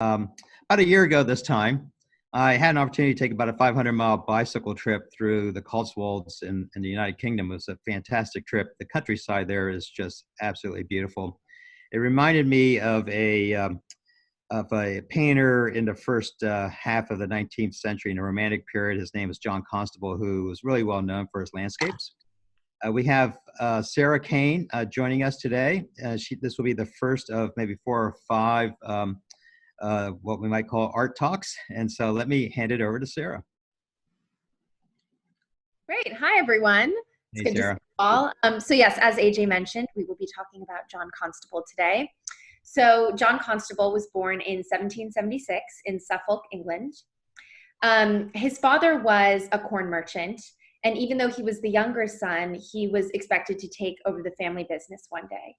About a year ago this time, I had an opportunity to take about a 500-mile bicycle trip through the Cotswolds in the United Kingdom. It was a fantastic trip. The countryside there is just absolutely beautiful. It reminded me of a painter in the first half of the 19th century in the Romantic period. His name is John Constable, who was really well known for his landscapes. We have Sarah Kane joining us today. This will be the first of maybe 4 or 5 what we might call art talks. And so let me hand it over to Sarah. Great. Hi, everyone. It's Hey, good Sarah. to see you all. So yes, as AJ mentioned, we will be talking about John Constable today. So John Constable was born in 1776 in Suffolk, England. His father was a corn merchant, and even though he was the younger son, he was expected to take over the family business one day.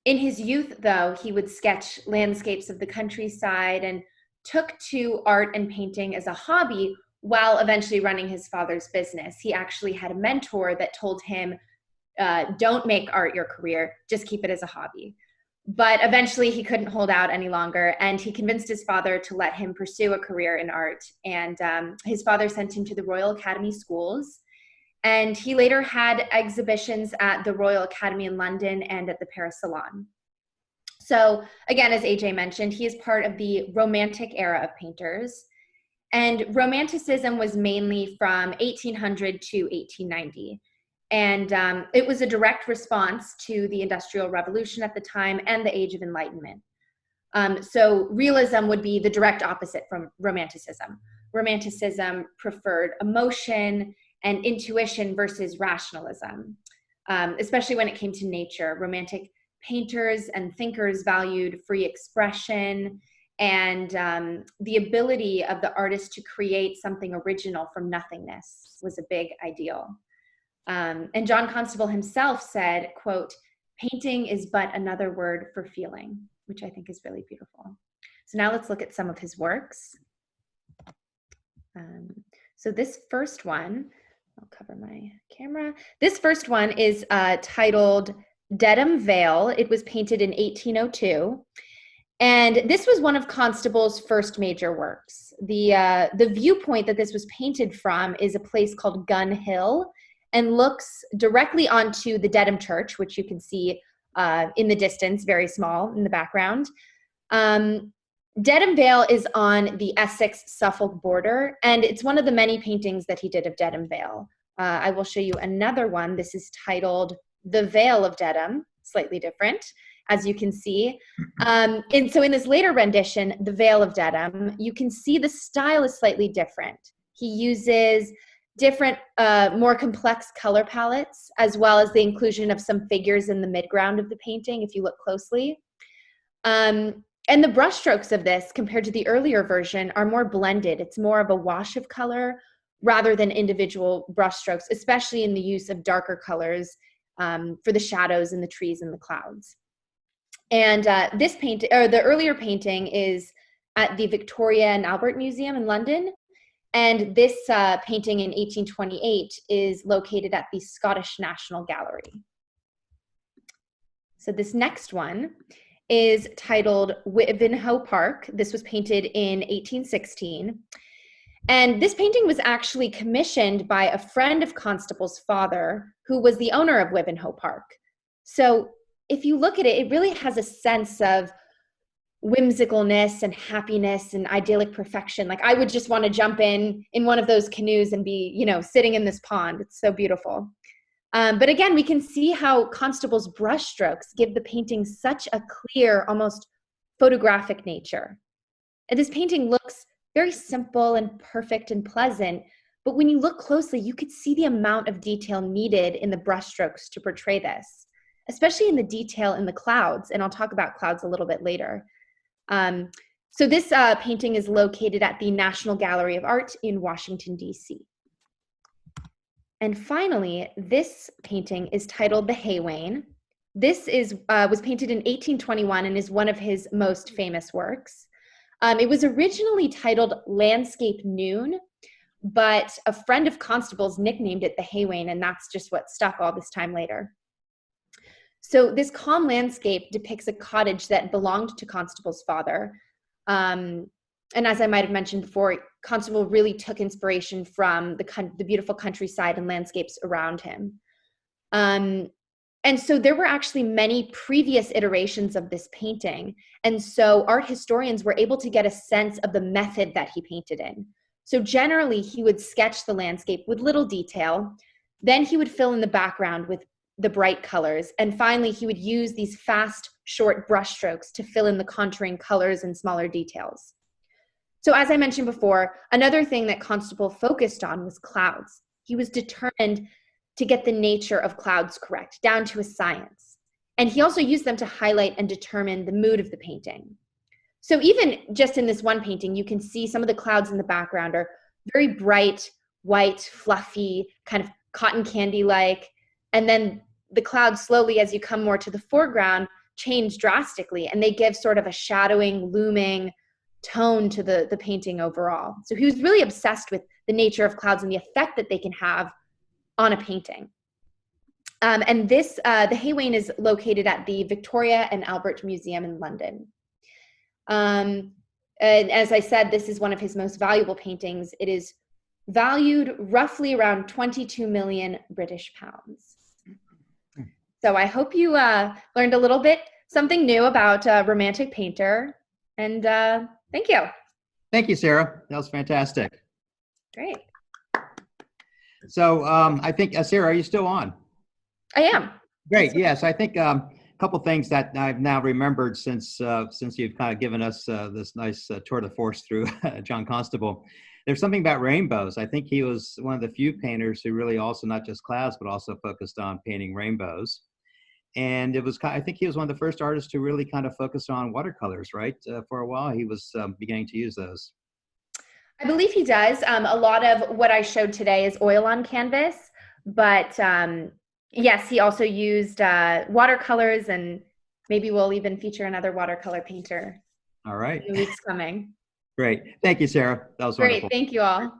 In his youth, though, he would sketch landscapes of the countryside and took to art and painting as a hobby while eventually running his father's business. He actually had a mentor that told him, don't make art your career, just keep it as a hobby. But eventually he couldn't hold out any longer, and he convinced his father to let him pursue a career in art. And his father sent him to the Royal Academy schools, and he later had exhibitions at the Royal Academy in London and at the Paris Salon. So again, as AJ mentioned, he is part of the Romantic era of painters. And Romanticism was mainly from 1800 to 1890. And it was a direct response to the Industrial Revolution at the time and the Age of Enlightenment. So realism would be the direct opposite from Romanticism. Romanticism preferred emotion and intuition versus rationalism, especially when it came to nature. Romantic painters and thinkers valued free expression and the ability of the artist to create something original from nothingness was a big ideal. And John Constable himself said, quote, "Painting is but another word for feeling," which I think is really beautiful. So now let's look at some of his works. So this first one, I'll cover my camera. This first one is titled Dedham Vale. It was painted in 1802. And this was one of Constable's first major works. The viewpoint that this was painted from is a place called Gun Hill, and looks directly onto the Dedham Church, which you can see in the distance, very small in the background. Dedham Vale is on the Essex-Suffolk border, and it's one of the many paintings that he did of Dedham Vale. I will show you another one. This is titled The Vale of Dedham, slightly different, as you can see. And so in this later rendition, The Vale of Dedham, you can see the style is slightly different. He uses different, more complex color palettes, as well as the inclusion of some figures in the midground of the painting, if you look closely. And the brushstrokes of this, compared to the earlier version, are more blended. It's more of a wash of color rather than individual brushstrokes, especially in the use of darker colors for the shadows in the trees and the clouds. And this painting, or the earlier painting, is at the Victoria and Albert Museum in London. And this painting in 1828 is located at the Scottish National Gallery. So this next one is titled Wivenhoe Park. This was painted in 1816. And this painting was actually commissioned by a friend of Constable's father, who was the owner of Wivenhoe Park. So if you look at it, it really has a sense of whimsicalness and happiness and idyllic perfection. Like, I would just want to jump in one of those canoes and be, you know, sitting in this pond. It's so beautiful. But again, we can see how Constable's brushstrokes give the painting such a clear, almost photographic nature. And this painting looks very simple and perfect and pleasant, but when you look closely, you could see the amount of detail needed in the brushstrokes to portray this, especially in the detail in the clouds. And I'll talk about clouds a little bit later. So this painting is located at the National Gallery of Art in Washington, D.C. And finally, this painting is titled The Haywain. This was painted in 1821 and is one of his most famous works. It was originally titled Landscape Noon, but a friend of Constable's nicknamed it The Haywain, and that's just what stuck all this time later. So this calm landscape depicts a cottage that belonged to Constable's father. And as I might have mentioned before, Constable really took inspiration from the beautiful countryside and landscapes around him. And so there were actually many previous iterations of this painting. And so art historians were able to get a sense of the method that he painted in. So generally, he would sketch the landscape with little detail. Then he would fill in the background with the bright colors. And finally, he would use these fast, short brushstrokes to fill in the contouring colors and smaller details. So as I mentioned before, another thing that Constable focused on was clouds. He was determined to get the nature of clouds correct, down to a science. And he also used them to highlight and determine the mood of the painting. So even just in this one painting, you can see some of the clouds in the background are very bright, white, fluffy, kind of cotton candy-like. And then the clouds slowly, as you come more to the foreground, change drastically, and they give sort of a shadowing, looming tone to the painting overall. So he was really obsessed with the nature of clouds and the effect that they can have on a painting. And this, the Haywain is located at the Victoria and Albert Museum in London. And as I said, this is one of his most valuable paintings. It is valued roughly around 22 million British pounds. So I hope you learned a little bit, something new about a romantic painter. And thank you. Thank you, Sarah. That was fantastic. Great. So I think, Sarah, are you still on? I am. Great. Yes, I think a couple things that I've now remembered since you've kind of given us this nice tour de force through John Constable. There's something about rainbows. I think he was one of the few painters who really also not just clouds, but also focused on painting rainbows. And it was, I think he was one of the first artists to really kind of focus on watercolors, right? For a while, he was beginning to use those. I believe he does. A lot of what I showed today is oil on canvas, but yes, he also used watercolors, and maybe we'll even feature another watercolor painter. All right. In the weeks coming. Great. Thank you, Sarah. That was great. Wonderful. Thank you all.